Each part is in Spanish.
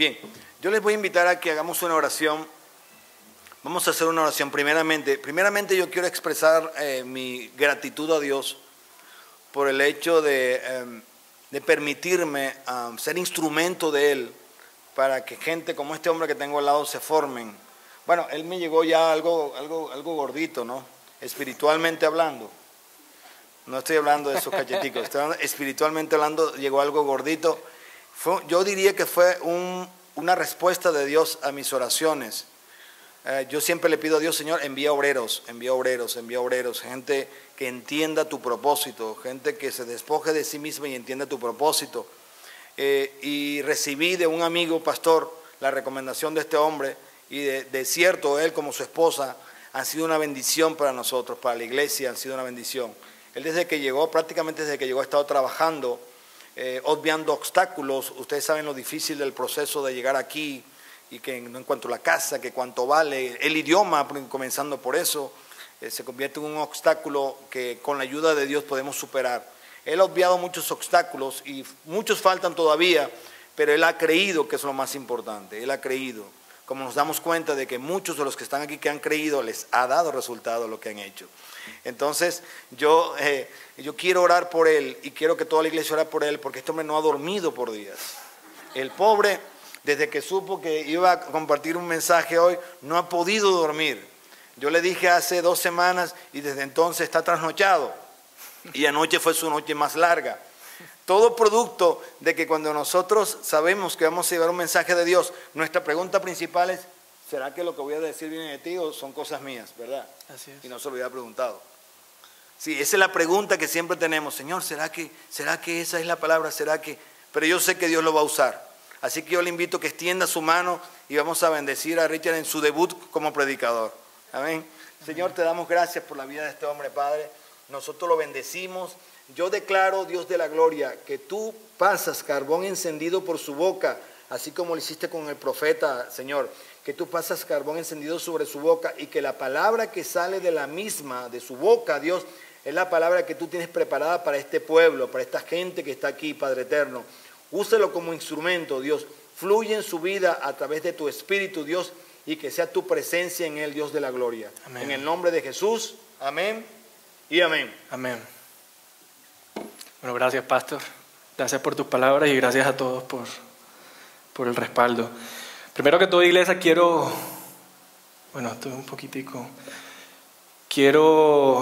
Bien, yo les voy a invitar a que hagamos una oración. Vamos a hacer una oración primeramente yo quiero expresar mi gratitud a Dios por el hecho de permitirme ser instrumento de Él para que gente como este hombre que tengo al lado se formen. Bueno, él me llegó ya algo gordito, ¿no? Espiritualmente hablando. No estoy hablando de esos cacheticos, espiritualmente hablando llegó algo gordito. Yo diría que fue una respuesta de Dios a mis oraciones. Yo siempre le pido a Dios, Señor, envía obreros, gente que entienda tu propósito, gente que se despoje de sí misma y entienda tu propósito. Y recibí de un amigo pastor la recomendación de este hombre y de cierto, él como su esposa han sido una bendición para nosotros, para la iglesia han sido una bendición. Él prácticamente desde que llegó ha estado trabajando, obviando obstáculos. Ustedes saben lo difícil del proceso de llegar aquí y que no encuentro la casa, que cuánto vale, el idioma, comenzando por eso, se convierte en un obstáculo que con la ayuda de Dios podemos superar. Él ha obviado muchos obstáculos y muchos faltan todavía, pero él ha creído que es lo más importante, él ha creído. Como nos damos cuenta de que muchos de los que están aquí que han creído les ha dado resultado lo que han hecho. Entonces yo quiero orar por él y quiero que toda la iglesia ore por él porque este hombre no ha dormido por días. El pobre, desde que supo que iba a compartir un mensaje hoy, no ha podido dormir. Yo le dije hace 2 semanas y desde entonces está trasnochado. Y anoche fue su noche más larga. Todo producto de que cuando nosotros sabemos que vamos a llevar un mensaje de Dios, nuestra pregunta principal es, ¿será que lo que voy a decir viene de ti o son cosas mías? ¿Verdad? Así es. Y no se lo había preguntado. Sí, esa es la pregunta que siempre tenemos. Señor, ¿será que esa es la palabra? ¿Será que? Pero yo sé que Dios lo va a usar. Así que yo le invito a que extienda su mano y vamos a bendecir a Richard en su debut como predicador. Amén. Señor, te damos gracias por la vida de este hombre, Padre. Nosotros lo bendecimos. Yo declaro, Dios de la gloria, que tú pasas carbón encendido por su boca, así como lo hiciste con el profeta, Señor, que tú pasas carbón encendido sobre su boca y que la palabra que sale de la misma, de su boca, Dios, es la palabra que tú tienes preparada para este pueblo, para esta gente que está aquí, Padre eterno. Úselo como instrumento, Dios. Fluye en su vida a través de tu Espíritu, Dios, y que sea tu presencia en él, Dios de la gloria. Amén. En el nombre de Jesús, amén y amén. Amén. Bueno, gracias, pastor. Gracias por tus palabras y gracias a todos por el respaldo. Primero que todo, iglesia, quiero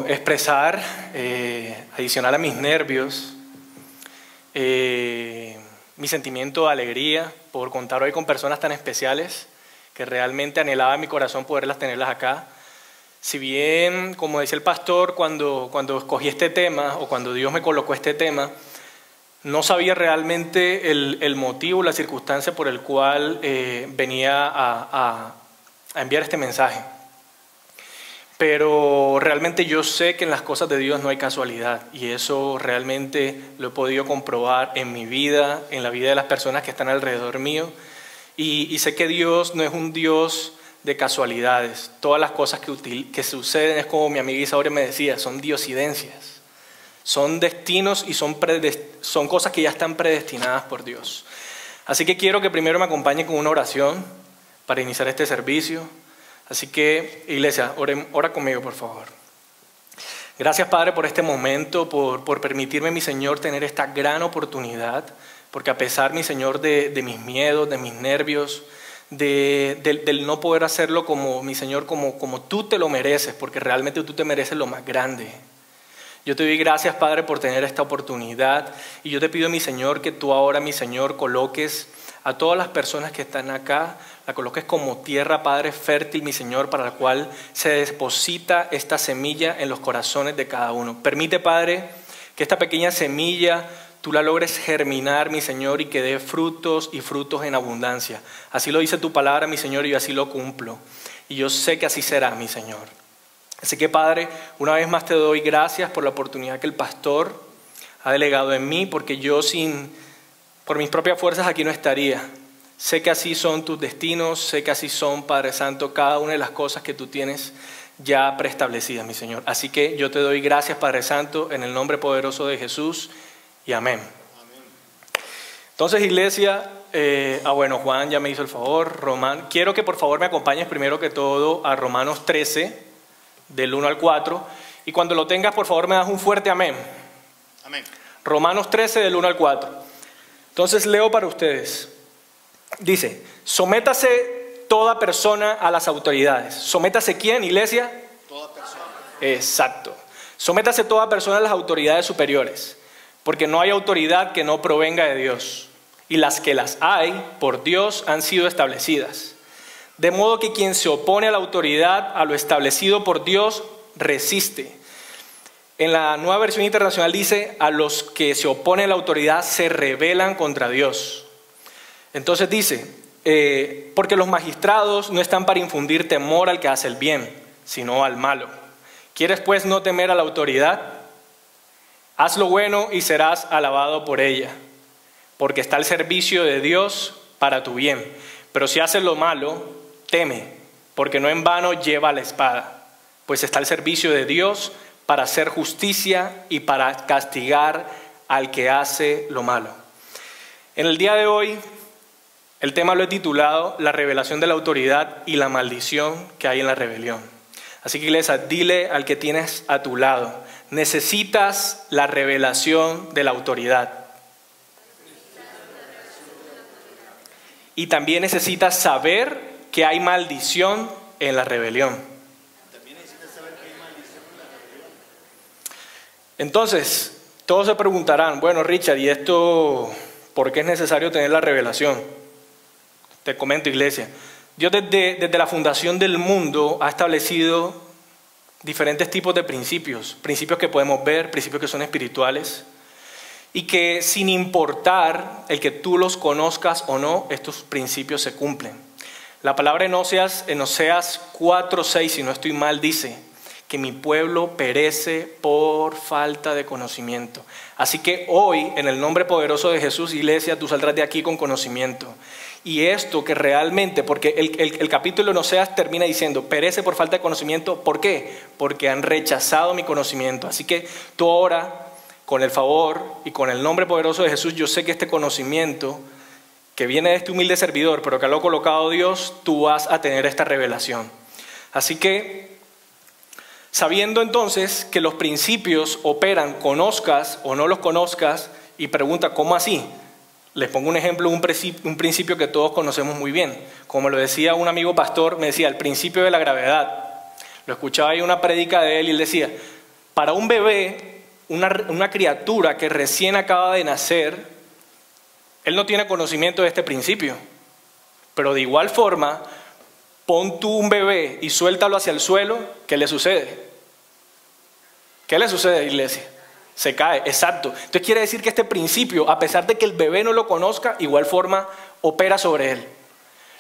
expresar, adicional a mis nervios, mi sentimiento de alegría por contar hoy con personas tan especiales que realmente anhelaba en mi corazón tenerlas acá. Si bien, como decía el pastor, cuando escogí este tema o cuando Dios me colocó este tema, no sabía realmente el motivo, la circunstancia por el cual venía a enviar este mensaje. Pero realmente yo sé que en las cosas de Dios no hay casualidad y eso realmente lo he podido comprobar en mi vida, en la vida de las personas que están alrededor mío. Y sé que Dios no es un Dios de casualidades. Todas las cosas que suceden, es como mi amiga Isaura me decía, son diosidencias. Son destinos y son cosas que ya están predestinadas por Dios. Así que quiero que primero me acompañen con una oración para iniciar este servicio. Así que, iglesia, ora conmigo, por favor. Gracias, Padre, por este momento, por permitirme, mi Señor, tener esta gran oportunidad, porque a pesar, mi Señor, de mis miedos, de mis nervios, del no poder hacerlo como, mi Señor, como tú te lo mereces, porque realmente tú te mereces lo más grande. Yo te doy gracias, Padre, por tener esta oportunidad y yo te pido, mi Señor, que tú ahora, mi Señor, coloques a todas las personas que están acá, la coloques como tierra, Padre, fértil, mi Señor, para la cual se deposita esta semilla en los corazones de cada uno. Permite, Padre, que esta pequeña semilla tú la logres germinar, mi Señor, y que dé frutos y frutos en abundancia. Así lo dice tu palabra, mi Señor, y yo así lo cumplo. Y yo sé que así será, mi Señor. Así que, Padre, una vez más te doy gracias por la oportunidad que el pastor ha delegado en mí, porque yo por mis propias fuerzas aquí no estaría. Sé que así son tus destinos, sé que así son, Padre Santo, cada una de las cosas que tú tienes ya preestablecidas, mi Señor. Así que yo te doy gracias, Padre Santo, en el nombre poderoso de Jesús, y amén. Entonces, iglesia, bueno, Juan ya me hizo el favor. Quiero que por favor me acompañes primero que todo a Romanos 13, del 1 al 4. Y cuando lo tengas, por favor, me das un fuerte amén. Amén. Romanos 13, del 1 al 4. Entonces, leo para ustedes. Dice, sométase toda persona a las autoridades. ¿Sométase quién, iglesia? Toda persona. Exacto. Sométase toda persona a las autoridades superiores, porque no hay autoridad que no provenga de Dios, y las que las hay, por Dios han sido establecidas. De modo que quien se opone a la autoridad, a lo establecido por Dios, resiste. En la Nueva Versión Internacional dice, a los que se oponen a la autoridad se rebelan contra Dios. Entonces dice, porque los magistrados no están para infundir temor al que hace el bien, sino al malo. ¿Quieres pues no temer a la autoridad? Haz lo bueno y serás alabado por ella, porque está al servicio de Dios para tu bien. Pero si haces lo malo, teme, porque no en vano lleva la espada, pues está al servicio de Dios para hacer justicia y para castigar al que hace lo malo. En el día de hoy, el tema lo he titulado La revelación de la autoridad y la maldición que hay en la rebelión. Así que, iglesia, dile al que tienes a tu lado, necesitas la revelación de la autoridad. Y también necesitas saber que hay maldición en la rebelión. Entonces, todos se preguntarán, bueno, Richard, ¿y esto por qué es necesario tener la revelación? Te comento, iglesia. Dios desde la fundación del mundo ha establecido diferentes tipos de principios. Principios que podemos ver, principios que son espirituales. Y que sin importar el que tú los conozcas o no, estos principios se cumplen. La palabra en Oseas 4:6, si no estoy mal, dice que mi pueblo perece por falta de conocimiento. Así que hoy, en el nombre poderoso de Jesús, iglesia, tú saldrás de aquí con conocimiento. Y esto que realmente, porque el capítulo en Oseas termina diciendo, perece por falta de conocimiento. ¿Por qué? Porque han rechazado mi conocimiento. Así que tú ahora, con el favor y con el nombre poderoso de Jesús, yo sé que este conocimiento que viene de este humilde servidor, pero que lo ha colocado Dios, tú vas a tener esta revelación. Así que, sabiendo entonces que los principios operan, conozcas o no los conozcas, y pregunta, ¿cómo así? Les pongo un ejemplo, un principio que todos conocemos muy bien. Como lo decía un amigo pastor, me decía, el principio de la gravedad. Lo escuchaba ahí una prédica de él y él decía, para un bebé, una criatura que recién acaba de nacer, él no tiene conocimiento de este principio. Pero de igual forma, pon tú un bebé y suéltalo hacia el suelo, ¿qué le sucede? ¿Qué le sucede, iglesia? Se cae, exacto. Entonces quiere decir que este principio, a pesar de que el bebé no lo conozca, igual forma opera sobre él.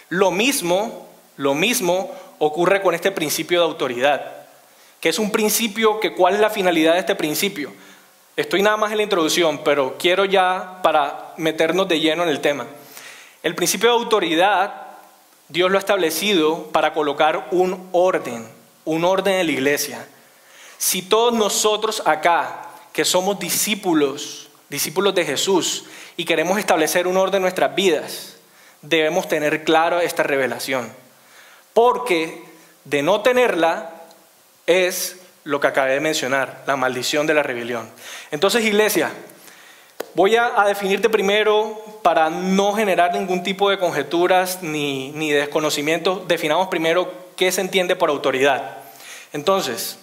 Lo mismo ocurre con este principio de autoridad, que es un principio que, ¿cuál es la finalidad de este principio? Estoy nada más en la introducción, pero quiero ya para meternos de lleno en el tema. El principio de autoridad, Dios lo ha establecido para colocar un orden en la iglesia. Si todos nosotros acá, que somos discípulos de Jesús y queremos establecer un orden en nuestras vidas, debemos tener claro esta revelación. Porque de no tenerla es lo que acabé de mencionar, la maldición de la rebelión. Entonces, iglesia, voy a definirte primero para no generar ningún tipo de conjeturas ni de desconocimiento. Definamos primero qué se entiende por autoridad. Entonces,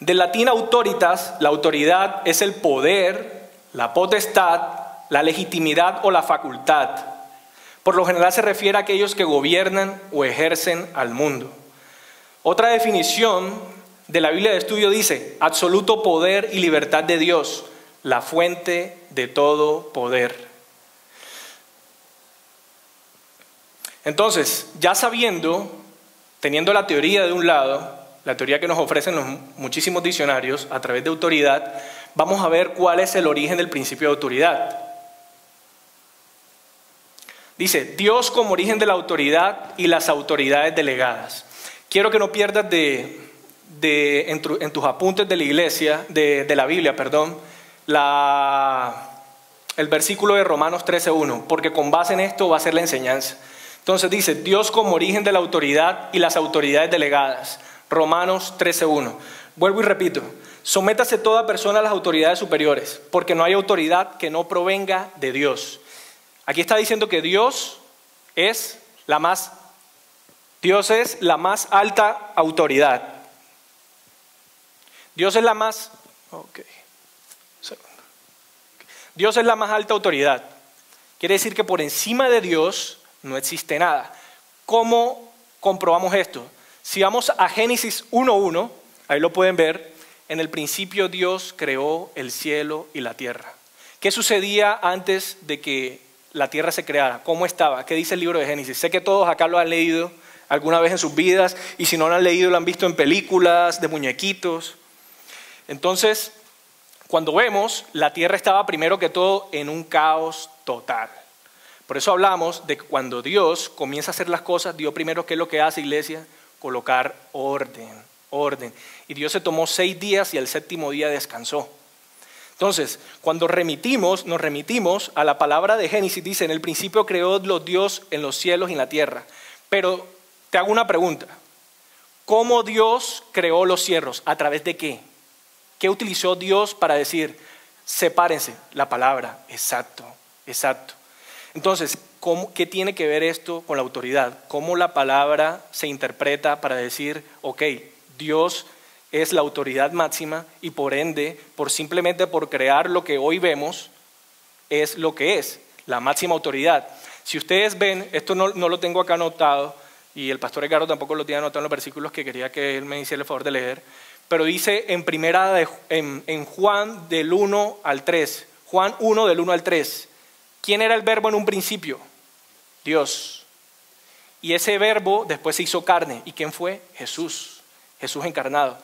del latín autoritas, la autoridad es el poder, la potestad, la legitimidad o la facultad. Por lo general se refiere a aquellos que gobiernan o ejercen al mundo. Otra definición de la Biblia de Estudio dice, absoluto poder y libertad de Dios, la fuente de todo poder. Entonces, ya sabiendo, teniendo la teoría de un lado, la teoría que nos ofrecen los muchísimos diccionarios a través de autoridad, vamos a ver cuál es el origen del principio de autoridad. Dice, Dios como origen de la autoridad y las autoridades delegadas. Quiero que no pierdas en tus apuntes de la iglesia, de la Biblia, perdón, la el versículo de Romanos 13:1, porque con base en esto va a ser la enseñanza. Entonces dice, Dios como origen de la autoridad y las autoridades delegadas. Romanos 13:1. Vuelvo y repito, sométase toda persona a las autoridades superiores, porque no hay autoridad que no provenga de Dios. Aquí está diciendo que Dios es la más alta autoridad. Dios es la más alta autoridad. Quiere decir que por encima de Dios no existe nada. ¿Cómo comprobamos esto? Si vamos a Génesis 1:1, ahí lo pueden ver, en el principio Dios creó el cielo y la tierra. ¿Qué sucedía antes de que la tierra se creara? ¿Cómo estaba? ¿Qué dice el libro de Génesis? Sé que todos acá lo han leído alguna vez en sus vidas, y si no lo han leído lo han visto en películas de muñequitos. Entonces, cuando vemos, la tierra estaba primero que todo en un caos total. Por eso hablamos de que cuando Dios comienza a hacer las cosas, Dios primero, ¿qué es lo que hace, iglesia? Colocar orden. Y Dios se tomó 6 días y el 7º día descansó. Entonces, cuando nos remitimos a la palabra de Génesis, dice, en el principio creó Dios en los cielos y en la tierra. Pero te hago una pregunta. ¿Cómo Dios creó los cielos? ¿A través de qué? ¿Qué utilizó Dios para decir, sepárense? La palabra, exacto. Entonces, ¿qué tiene que ver esto con la autoridad? ¿Cómo la palabra se interpreta para decir, ok, Dios es la autoridad máxima y por ende, simplemente por crear lo que hoy vemos, es lo que es, la máxima autoridad? Si ustedes ven, esto no lo tengo acá anotado, y el pastor Edgardo tampoco lo tiene anotado en los versículos que quería que él me hiciera el favor de leer, pero dice en Juan del 1 al 3, Juan 1 del 1 al 3, ¿quién era el verbo en un principio? Dios. Y ese verbo después se hizo carne. ¿Y quién fue? Jesús encarnado.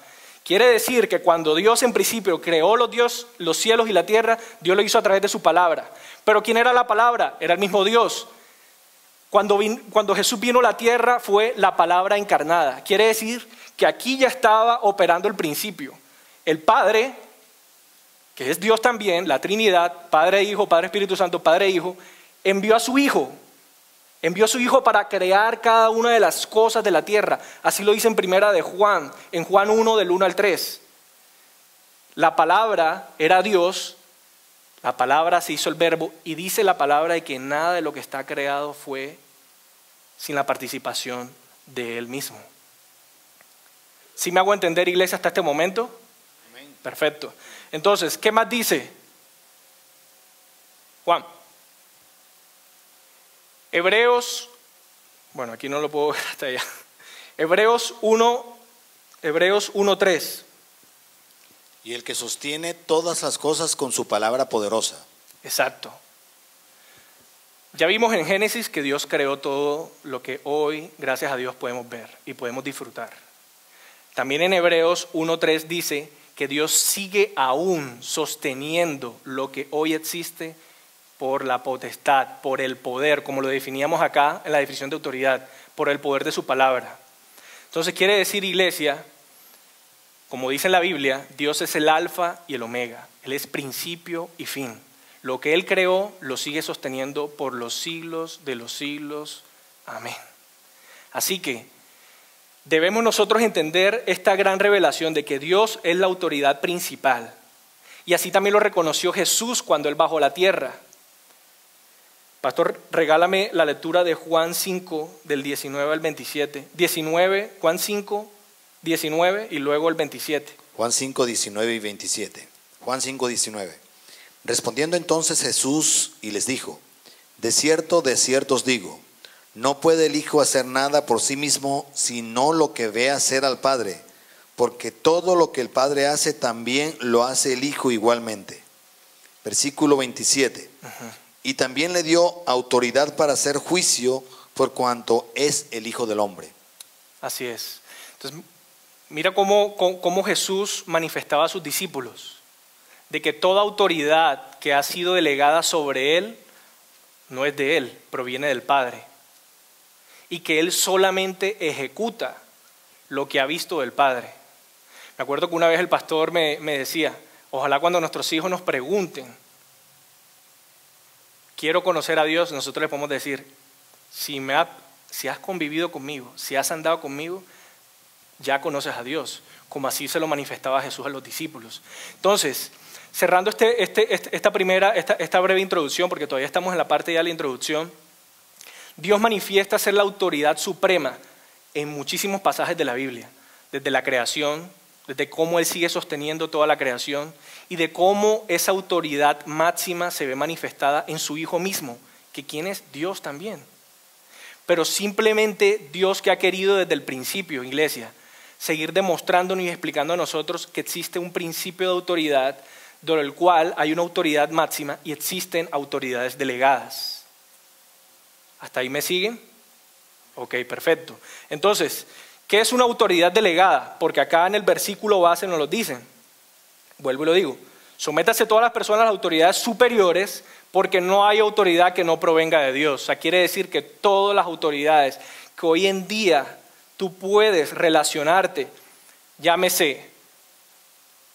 Quiere decir que cuando Dios en principio creó los cielos y la tierra, Dios lo hizo a través de su palabra. Pero ¿quién era la palabra? Era el mismo Dios. Cuando Jesús vino a la tierra fue la palabra encarnada. Quiere decir que aquí ya estaba operando el principio. El Padre, que es Dios también, la Trinidad, Padre, Hijo, Padre, Espíritu Santo, Padre, Hijo, envió a su Hijo para crear cada una de las cosas de la tierra. Así lo dice en primera de Juan, en Juan 1 del 1 al 3. La palabra era Dios, la palabra se hizo el verbo, y dice la palabra de que nada de lo que está creado fue sin la participación de Él mismo. ¿Sí me hago entender, iglesia, hasta este momento? Amén. Perfecto. Entonces, ¿qué más dice Juan? Hebreos, bueno, aquí no lo puedo ver hasta allá. Hebreos 1:3. Y el que sostiene todas las cosas con su palabra poderosa. Exacto. Ya vimos en Génesis que Dios creó todo lo que hoy, gracias a Dios, podemos ver y podemos disfrutar. También en Hebreos 1:3 dice que Dios sigue aún sosteniendo lo que hoy existe por la potestad, por el poder, como lo definíamos acá en la definición de autoridad, por el poder de su palabra. Entonces quiere decir, iglesia, como dice en la Biblia, Dios es el alfa y el omega. Él es principio y fin. Lo que Él creó lo sigue sosteniendo por los siglos de los siglos. Amén. Así que debemos nosotros entender esta gran revelación de que Dios es la autoridad principal. Y así también lo reconoció Jesús cuando Él bajó a la tierra. Pastor, regálame la lectura de Juan 5, del 19 al 27. Juan 5, 19 y luego el 27. Juan 5, 19 y 27. Juan 5, 19. Respondiendo entonces Jesús y les dijo, de cierto os digo, no puede el Hijo hacer nada por sí mismo, sino lo que ve hacer al Padre, porque todo lo que el Padre hace también lo hace el Hijo igualmente. Versículo 27. Y también le dio autoridad para hacer juicio por cuanto es el Hijo del Hombre. Así es. Entonces, mira cómo Jesús manifestaba a sus discípulos, de que toda autoridad que ha sido delegada sobre Él no es de Él, proviene del Padre. Y que Él solamente ejecuta lo que ha visto del Padre. Me acuerdo que una vez el pastor me decía, ojalá cuando nuestros hijos nos pregunten, quiero conocer a Dios, nosotros le podemos decir, si has convivido conmigo, si has andado conmigo, ya conoces a Dios, como así se lo manifestaba Jesús a los discípulos. Entonces, cerrando esta breve introducción, porque todavía estamos en la parte ya de la introducción, Dios manifiesta ser la autoridad suprema en muchísimos pasajes de la Biblia, desde la creación, desde cómo Él sigue sosteniendo toda la creación y de cómo esa autoridad máxima se ve manifestada en su Hijo mismo, que quien es Dios también. Pero simplemente Dios que ha querido desde el principio, iglesia, seguir demostrándonos y explicando a nosotros que existe un principio de autoridad, del cual hay una autoridad máxima y existen autoridades delegadas. ¿Hasta ahí me siguen? Ok, perfecto. Entonces, ¿qué es una autoridad delegada? Porque acá en el versículo base nos lo dicen. Vuelvo y lo digo. Sométase todas las personas a las autoridades superiores porque no hay autoridad que no provenga de Dios. O sea, quiere decir que todas las autoridades que hoy en día tú puedes relacionarte, llámese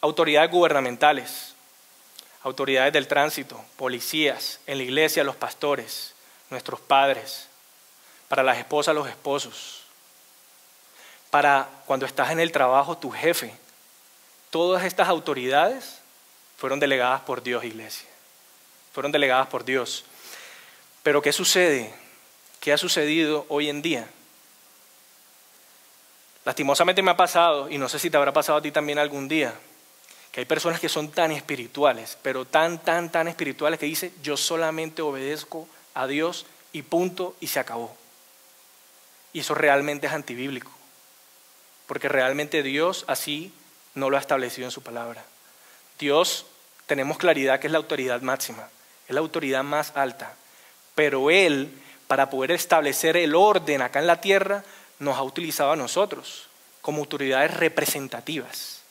autoridades gubernamentales, autoridades del tránsito, policías, en la iglesia los pastores, nuestros padres, para las esposas los esposos, para cuando estás en el trabajo tu jefe. Todas estas autoridades fueron delegadas por Dios, iglesia. Fueron delegadas por Dios. Pero ¿qué sucede? ¿Qué ha sucedido hoy en día? Lastimosamente me ha pasado, y no sé si te habrá pasado a ti también algún día, que hay personas que son tan espirituales, pero tan espirituales que dicen, yo solamente obedezco a Dios y punto, y se acabó. Y eso realmente es antibíblico, porque realmente Dios así no lo ha establecido en su palabra. Dios, tenemos claridad que es la autoridad máxima, es la autoridad más alta, pero Él, para poder establecer el orden acá en la tierra, nos ha utilizado a nosotros como autoridades representativas.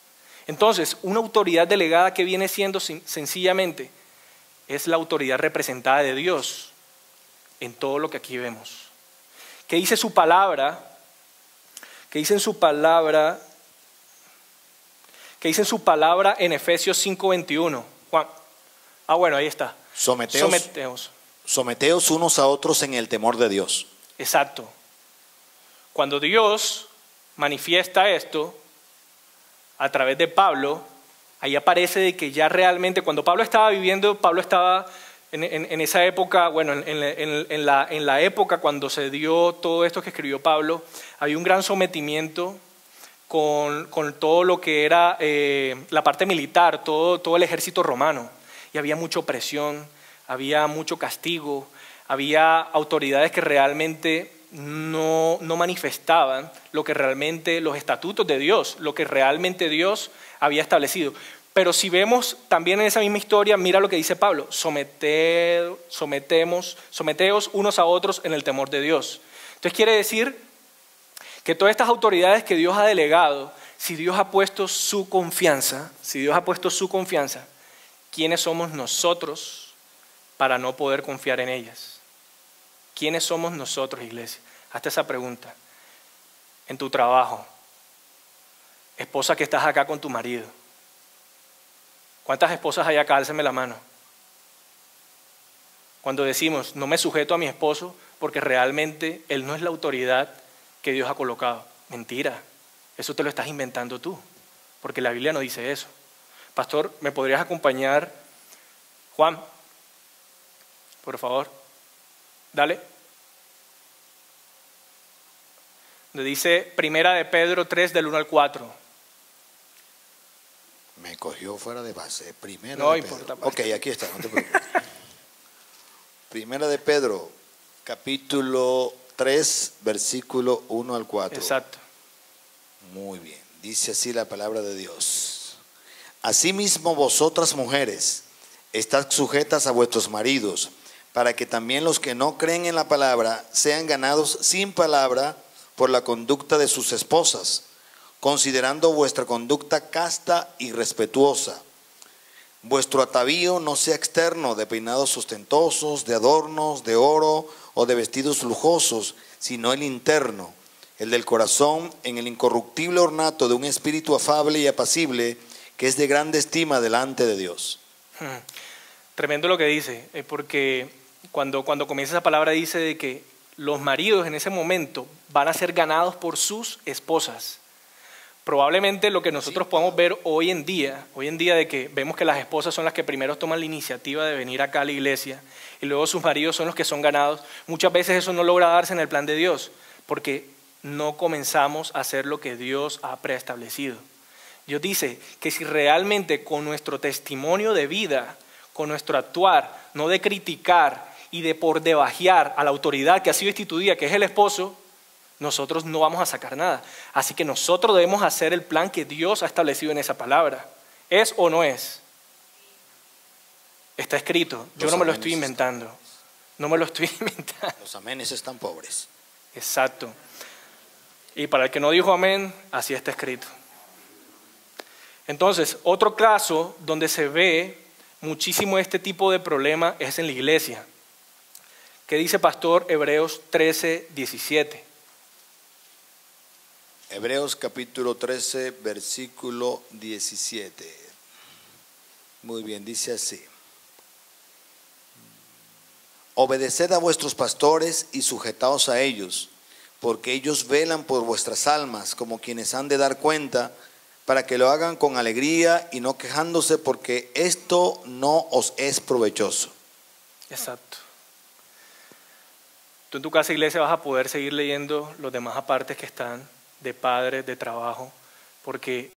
Entonces, una autoridad delegada que viene siendo sencillamente es la autoridad representada de Dios en todo lo que aquí vemos. ¿Qué dice su palabra? ¿Qué dice en su palabra? ¿Qué dice en su palabra en Efesios 5:21? Juan. Bueno, ahí está. Someteos unos a otros en el temor de Dios. Exacto. Cuando Dios manifiesta esto a través de Pablo, ahí aparece de que ya realmente, cuando Pablo estaba viviendo, Pablo estaba en esa época, bueno, en la época cuando se dio todo esto que escribió Pablo, había un gran sometimiento con todo lo que era la parte militar, todo el ejército romano, y había mucha opresión, había mucho castigo, había autoridades que realmente no manifestaban lo que realmente los estatutos de Dios, lo que realmente Dios había establecido. Pero si vemos también en esa misma historia, mira lo que dice Pablo, someteos unos a otros en el temor de Dios. Entonces quiere decir que todas estas autoridades que Dios ha delegado, si Dios ha puesto su confianza, ¿quiénes somos nosotros para no poder confiar en ellas? ¿Quiénes somos nosotros, iglesia? Hazte esa pregunta. En tu trabajo, esposa que estás acá con tu marido. ¿Cuántas esposas hay acá? Álceme la mano. Cuando decimos, no me sujeto a mi esposo porque realmente él no es la autoridad que Dios ha colocado. Mentira, eso te lo estás inventando tú, porque la Biblia no dice eso. Pastor, ¿me podrías acompañar? Juan, por favor, dale. Donde dice Primera de Pedro 3 del 1 al 4. Me cogió fuera de base. Primera no de importa. Pedro. Ok, aquí está, no te preocupes. Primera de Pedro, capítulo 3, versículo 1 al 4. Exacto. Muy bien, dice así la palabra de Dios. Asimismo vosotras mujeres, estad sujetas a vuestros maridos, para que también los que no creen en la palabra sean ganados sin palabra por la conducta de sus esposas, considerando vuestra conducta casta y respetuosa. Vuestro atavío no sea externo, de peinados ostentosos, de adornos, de oro o de vestidos lujosos, sino el interno, el del corazón, en el incorruptible ornato de un espíritu afable y apacible, que es de grande estima delante de Dios. Tremendo lo que dice, porque cuando comienza esa palabra dice de que los maridos en ese momento van a ser ganados por sus esposas. Probablemente lo que nosotros podamos ver hoy en día de que vemos que las esposas son las que primero toman la iniciativa de venir acá a la iglesia y luego sus maridos son los que son ganados, muchas veces eso no logra darse en el plan de Dios, porque no comenzamos a hacer lo que Dios ha preestablecido. Dios dice que si realmente con nuestro testimonio de vida, con nuestro actuar, no de criticar y de por debajear a la autoridad que ha sido instituida, que es el esposo, nosotros no vamos a sacar nada. Así que nosotros debemos hacer el plan que Dios ha establecido en esa palabra. ¿Es o no es? Está escrito. Yo no me lo estoy inventando. No me lo estoy inventando. Los amenes están pobres. Exacto. Y para el que no dijo amén, así está escrito. Entonces, otro caso donde se ve muchísimo este tipo de problema es en la iglesia. ¿Qué dice pastor? Hebreos 13, 17. Hebreos capítulo 13, versículo 17. Muy bien, dice así. Obedeced a vuestros pastores y sujetaos a ellos, porque ellos velan por vuestras almas como quienes han de dar cuenta, para que lo hagan con alegría y no quejándose, porque esto no os es provechoso. Exacto. Tú en tu casa, iglesia, vas a poder seguir leyendo los demás apartes que están de padres, de trabajo, porque